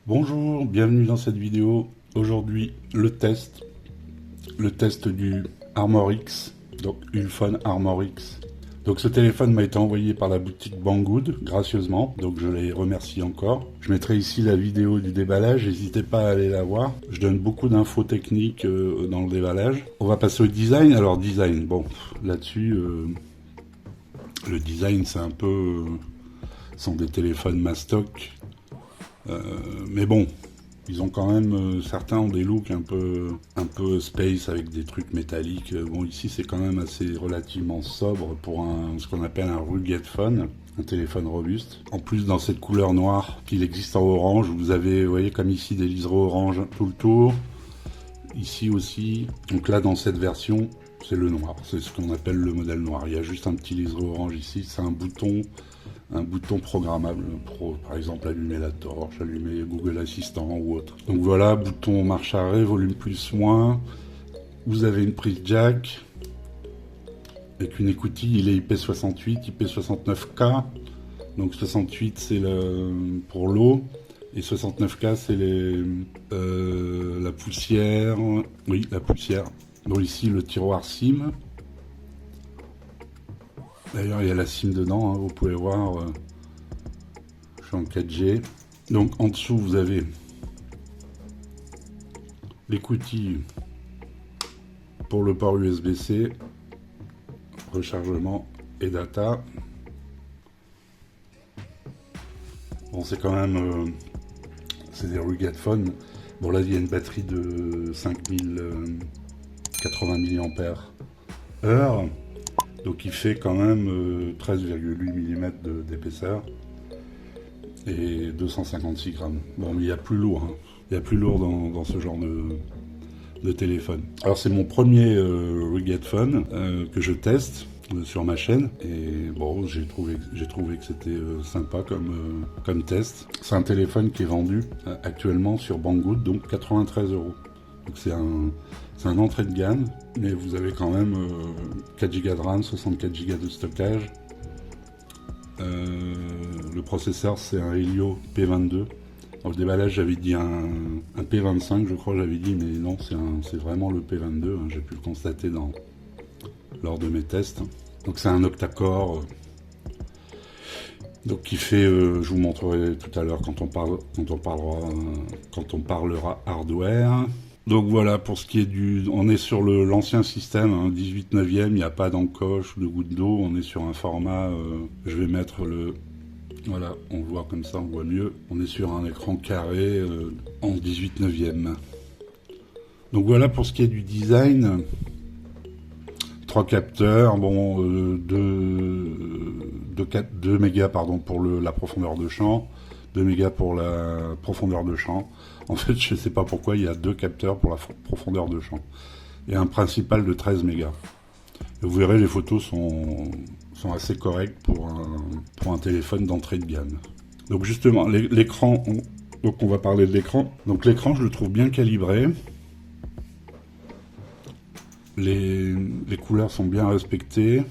Bonjour, bienvenue dans cette vidéo. Aujourd'hui, le test du Armor X, donc Ulfone Armor X. Donc ce téléphone m'a été envoyé par la boutique Banggood, gracieusement, donc je les remercie encore. Je mettrai ici la vidéo du déballage, n'hésitez pas à aller la voir. Je donne beaucoup d'infos techniques dans le déballage. On va passer au design. Alors design, bon, là-dessus, le design c'est un peu... ce sont des téléphones mastoc. Mais bon, ils ont quand même, certains ont des looks un peu space avec des trucs métalliques. Bon, ici c'est quand même assez relativement sobre pour ce qu'on appelle un rugged phone, un téléphone robuste. En plus, dans cette couleur noire qu'il existe en orange, vous avez, vous voyez comme ici des liserés orange tout le tour. Ici aussi, donc là dans cette version, c'est le noir, c'est ce qu'on appelle le modèle noir. Il y a juste un petit liseré orange ici, c'est un bouton programmable pour, par exemple, allumer la torche, allumer Google Assistant ou autre. Donc voilà, bouton marche arrêt, volume plus moins. Vous avez une prise jack avec une écoutille, il est IP68, IP69K. Donc 68 c'est pour l'eau et 69K c'est la poussière. Oui, la poussière. Donc ici le tiroir SIM. D'ailleurs, il y a la SIM dedans, hein, vous pouvez voir, je suis en 4G. Donc en dessous, vous avez l'écoutille pour le port USB-C, rechargement et data. Bon, c'est quand même, c'est des rugged phones. Bon, là, il y a une batterie de 5080 mAh. Donc il fait quand même 13,8 mm d'épaisseur et 256 grammes. Bon, mais il y a plus lourd, hein. Il y a plus lourd dans ce genre de téléphone. Alors c'est mon premier rugged phone que je teste sur ma chaîne et bon, j'ai trouvé que c'était sympa comme test. C'est un téléphone qui est vendu actuellement sur Banggood, donc 93 €. Donc c'est un entrée de gamme, mais vous avez quand même 4 Go de RAM, 64 Go de stockage. Le processeur c'est un Helio P22. Dans le déballage j'avais dit un P25 je crois, j'avais dit, mais non, c'est vraiment le P22, hein, j'ai pu le constater lors de mes tests. Donc c'est un octa-core. Donc qui fait, je vous montrerai tout à l'heure quand on parlera hardware. Donc voilà, pour ce qui est on est sur l'ancien système, hein, 18/9e, il n'y a pas d'encoche ou de goutte d'eau, on est sur un format, je vais mettre voilà, on voit comme ça, on voit mieux, on est sur un écran carré en 18/9e. Donc voilà pour ce qui est du design, 3 capteurs, bon, 2 mégas pardon, pour la profondeur de champ, 2 mégas pour la profondeur de champ. En fait, je ne sais pas pourquoi, il y a 2 capteurs pour la profondeur de champ. Et un principal de 13 mégas. Et vous verrez, les photos sont assez correctes pour un téléphone d'entrée de gamme. Donc justement, l'écran, donc on va parler de l'écran. Donc l'écran, je le trouve bien calibré. Les couleurs sont bien respectées.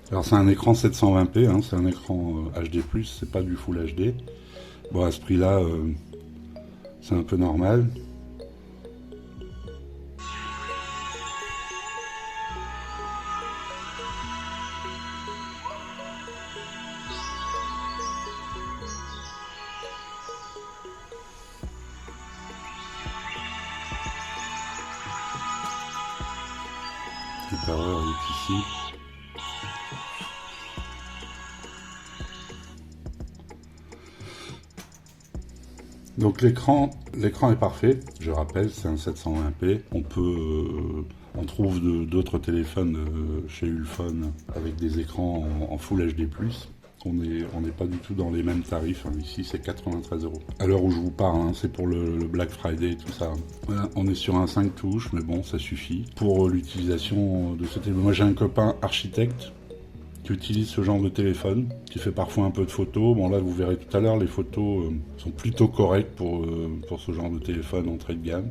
Alors c'est un écran 720p, hein, c'est un écran HD+, c'est pas du Full HD. Bon, à ce prix-là, c'est un peu normal. Le pareur est ici. Donc l'écran est parfait, je rappelle, c'est un 720p. On trouve d'autres téléphones chez Ulfone avec des écrans en Full HD+. On n'est pas du tout dans les mêmes tarifs, hein. Ici c'est 93 €. À l'heure où je vous parle, hein, c'est pour le Black Friday et tout ça. Voilà, on est sur un 5 touches, mais bon, ça suffit pour l'utilisation de ce téléphone. Moi j'ai un copain architecte qui utilise ce genre de téléphone, qui fait parfois un peu de photos. Bon là vous verrez tout à l'heure, les photos sont plutôt correctes pour ce genre de téléphone entrée de gamme,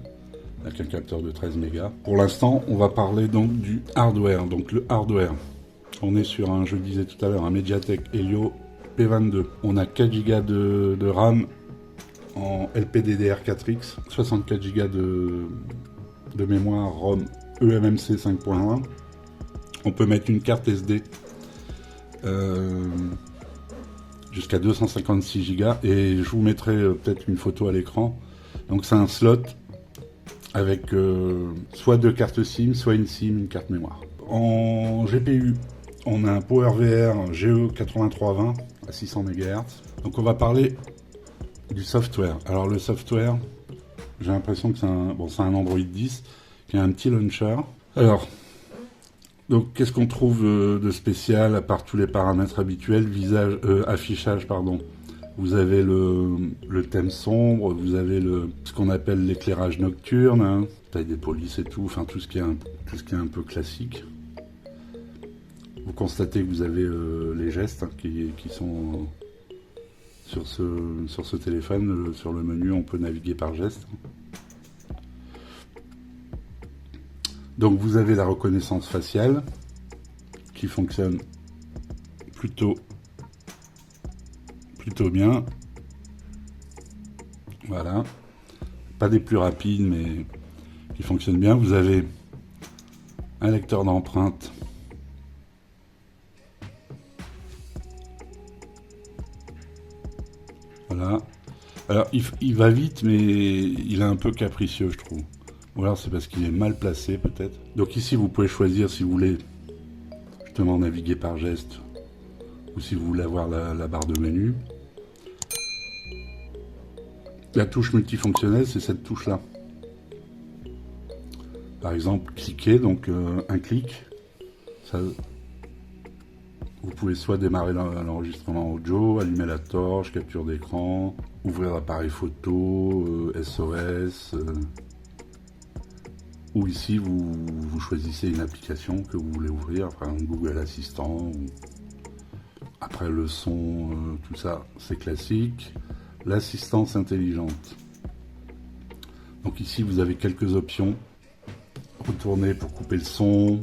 avec un capteur de 13 mégas. Pour l'instant on va parler donc du hardware. Donc le hardware, on est sur un, je le disais tout à l'heure, un Mediatek Helio P22. On a 4 Go de RAM en LPDDR4X, 64 Go de mémoire ROM eMMC 5.1. On peut mettre une carte SD jusqu'à 256 Go et je vous mettrai peut-être une photo à l'écran. Donc c'est un slot avec soit deux cartes SIM, soit une SIM, une carte mémoire. En GPU, on a un PowerVR GE8320 à 600 MHz. Donc on va parler du software. Alors le software, j'ai l'impression que c'est un Android 10 qui a un petit launcher. Alors, donc qu'est-ce qu'on trouve de spécial à part tous les paramètres habituels, affichage pardon. Vous avez le thème sombre, vous avez ce qu'on appelle l'éclairage nocturne, hein, taille des polices et tout, enfin tout ce qui est un peu classique. Vous constatez que vous avez les gestes hein, qui sont sur ce téléphone. Sur le menu, on peut naviguer par geste. Donc vous avez la reconnaissance faciale qui fonctionne plutôt bien. Voilà. Pas des plus rapides, mais qui fonctionnent bien. Vous avez un lecteur d'empreintes. Voilà. Alors il va vite, mais il est un peu capricieux, je trouve. Ou alors c'est parce qu'il est mal placé peut-être. Donc ici vous pouvez choisir si vous voulez justement naviguer par geste ou si vous voulez avoir la barre de menu. La touche multifonctionnelle, c'est cette touche là. Par exemple cliquer, donc un clic. Ça, vous pouvez soit démarrer l'enregistrement audio, allumer la torche, capture d'écran, ouvrir l'appareil photo, SOS. Ou ici, vous choisissez une application que vous voulez ouvrir, après un Google Assistant, ou après le son, tout ça, c'est classique. L'assistance intelligente. Donc ici, vous avez quelques options. Retourner pour couper le son,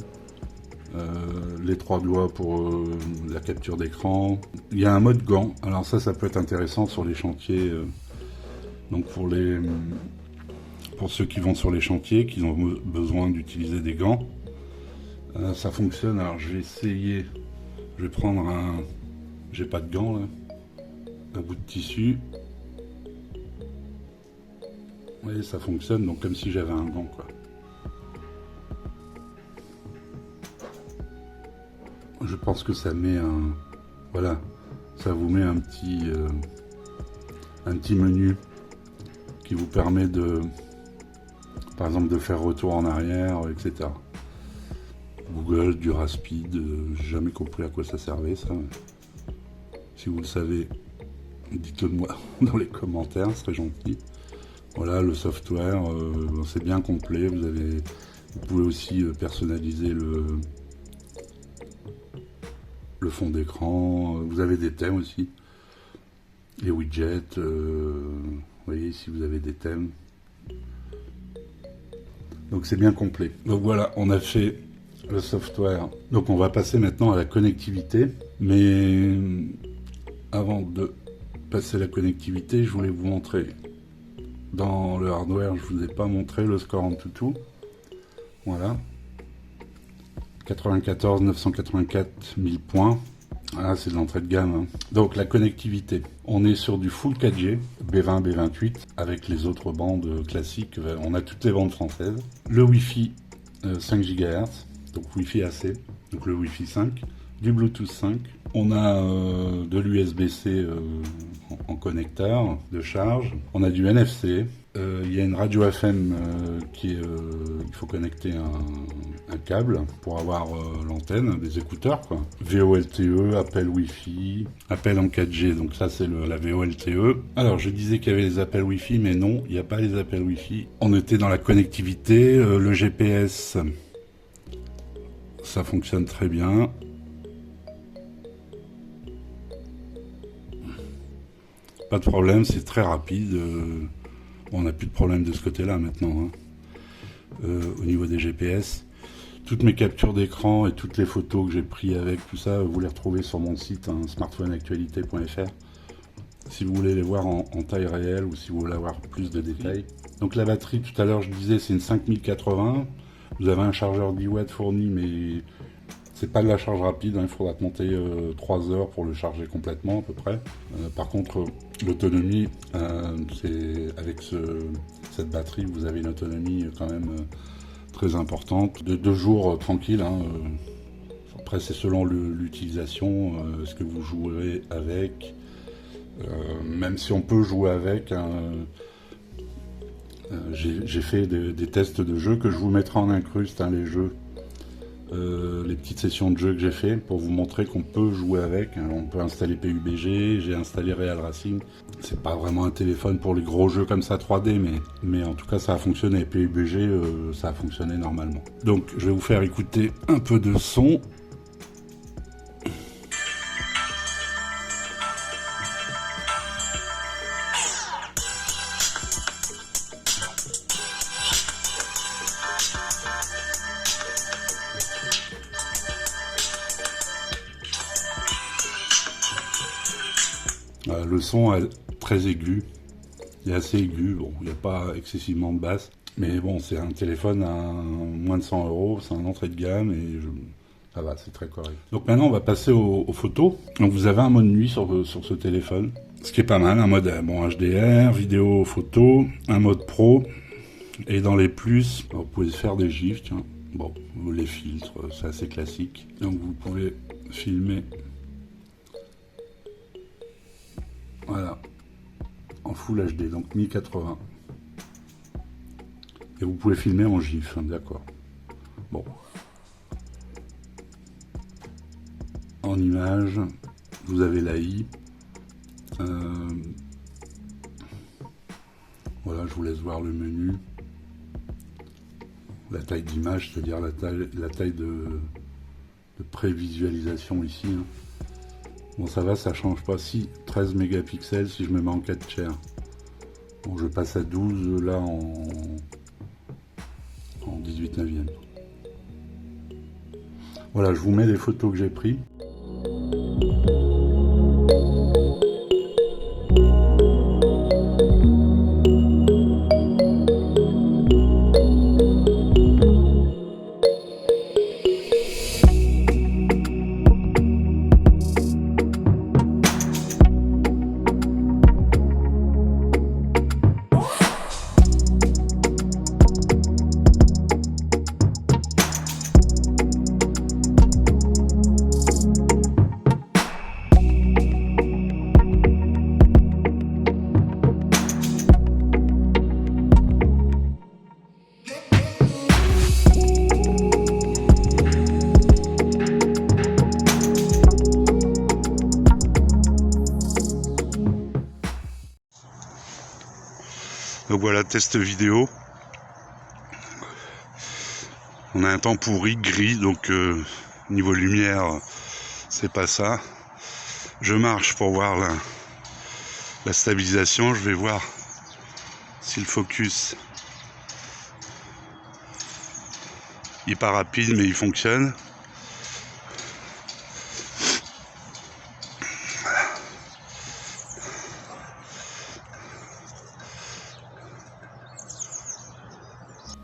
les trois doigts pour la capture d'écran. Il y a un mode gant, alors ça peut être intéressant sur les chantiers, donc pour ceux qui vont sur les chantiers, qui ont besoin d'utiliser des gants. Ça fonctionne, alors je vais essayer, je vais prendre j'ai pas de gants là, un bout de tissu. Vous voyez, ça fonctionne, donc comme si j'avais un gant quoi. Je pense que ça met voilà, ça vous met un petit menu qui vous permet par exemple de faire retour en arrière, etc. Google, Duraspeed, j'ai jamais compris à quoi ça servait ça. Si vous le savez, dites-le moi dans les commentaires, ce serait gentil. Voilà, le software, c'est bien complet. Vous pouvez aussi personnaliser le fond d'écran. Vous avez des thèmes aussi, les widgets. Vous voyez ici, vous avez des thèmes. Donc c'est bien complet. Donc voilà, on a fait le software. Donc on va passer maintenant à la connectivité. Mais avant de passer à la connectivité, je voulais vous montrer. Dans le hardware, je vous ai pas montré le score AnTuTu. Voilà. 94 984 000 points. Ah, c'est de l'entrée de gamme. Hein. Donc la connectivité. On est sur du Full 4G, B20, B28, avec les autres bandes classiques. On a toutes les bandes françaises. Le Wi-Fi 5 GHz, donc Wi-Fi AC, donc le Wi-Fi 5. Du Bluetooth 5. On a de l'USB-C en connecteur de charge. On a du NFC. Il y a une radio FM il faut connecter un câble pour avoir l'antenne, des écouteurs quoi. VoLTE, appel Wi-Fi, appel en 4G, donc ça c'est la VoLTE. Alors je disais qu'il y avait les appels Wi-Fi, mais non, il n'y a pas les appels Wi-Fi. On était dans la connectivité, le GPS, ça fonctionne très bien. pas de problème, c'est très rapide. Bon, on n'a plus de problème de ce côté-là maintenant, hein. Au niveau des GPS. Toutes mes captures d'écran et toutes les photos que j'ai prises avec, tout ça, vous les retrouvez sur mon site, hein, smartphoneactualité.fr. Si vous voulez les voir en taille réelle ou si vous voulez avoir plus de détails. Donc la batterie, tout à l'heure je disais, c'est une 5080. Vous avez un chargeur 10 watts fourni, mais c'est pas de la charge rapide, hein. Il faudra monter 3 heures pour le charger complètement à peu près. Par contre, l'autonomie, avec cette batterie, vous avez une autonomie quand même très importante. De 2 jours tranquille, hein. Après c'est selon l'utilisation, ce que vous jouerez avec. Même si on peut jouer avec, hein, j'ai fait des tests de jeux que je vous mettrai en incruste, hein, les jeux, les petites sessions de jeux que j'ai fait pour vous montrer qu'on peut jouer avec, hein. On peut installer PUBG, j'ai installé Real Racing. C'est pas vraiment un téléphone pour les gros jeux comme ça 3D, mais en tout cas ça a fonctionné. PUBG, ça a fonctionné normalement. Donc je vais vous faire écouter un peu de son. Le son est très aigu, il est assez aigu, bon, il n'y a pas excessivement de basse, mais bon, c'est un téléphone à moins de 100 €, c'est un entrée de gamme et ça va, c'est très correct. Donc maintenant, on va passer aux photos. Donc vous avez un mode nuit sur ce téléphone, ce qui est pas mal, un mode HDR, vidéo, photo, un mode pro, et dans les plus, vous pouvez faire des gifs, tiens. Bon, les filtres, c'est assez classique. Donc vous pouvez filmer. Voilà, en Full HD, donc 1080. Et vous pouvez filmer en GIF, hein, d'accord. Bon. En image, vous avez l'AI. Voilà, je vous laisse voir le menu. La taille d'image, c'est-à-dire la taille de prévisualisation ici, hein. Bon, ça va, ça change pas. Si, 13 mégapixels si je me mets en 4 tiers. Bon, je passe à 12 là en 18/9. Voilà, je vous mets les photos que j'ai prises. Donc voilà, test vidéo. On a un temps pourri, gris, donc niveau lumière, c'est pas ça. Je marche pour voir la stabilisation. Je vais voir si le focus il est pas rapide, mais il fonctionne.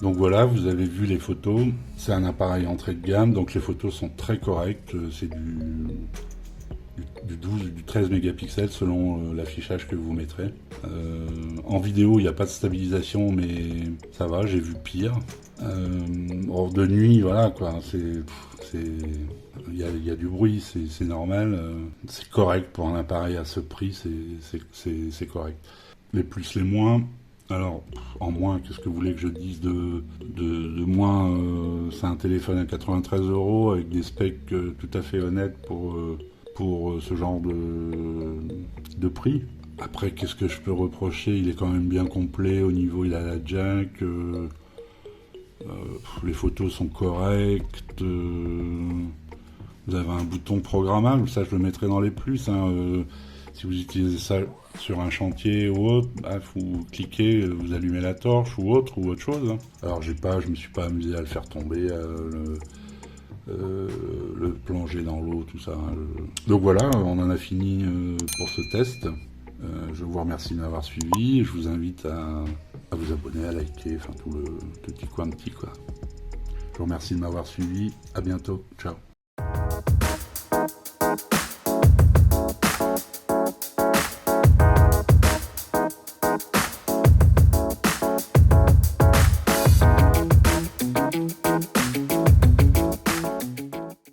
Donc voilà, vous avez vu les photos, c'est un appareil entrée de gamme, donc les photos sont très correctes, c'est du 12 ou du 13 mégapixels selon l'affichage que vous mettrez. En vidéo, il n'y a pas de stabilisation, mais ça va, j'ai vu pire. De nuit, voilà quoi, il y a du bruit, c'est normal, c'est correct pour un appareil à ce prix, c'est correct. Les plus, les moins. Alors, en moins, qu'est-ce que vous voulez que je dise de moins, c'est un téléphone à 93 € avec des specs tout à fait honnêtes pour ce genre de prix. Après, qu'est-ce que je peux reprocher? Il est quand même bien complet au niveau, il a la jack, les photos sont correctes, vous avez un bouton programmable, ça je le mettrai dans les plus, hein, Si vous utilisez ça sur un chantier ou autre, bah, vous cliquez, vous allumez la torche ou autre chose. Hein. Alors je me suis pas amusé à le faire tomber, le plonger dans l'eau, tout ça. Hein. Donc voilà, on en a fini pour ce test. Je vous remercie de m'avoir suivi. Je vous invite à vous abonner, à liker, enfin tout le petit coin de petit quoi. Je vous remercie de m'avoir suivi. À bientôt. Ciao.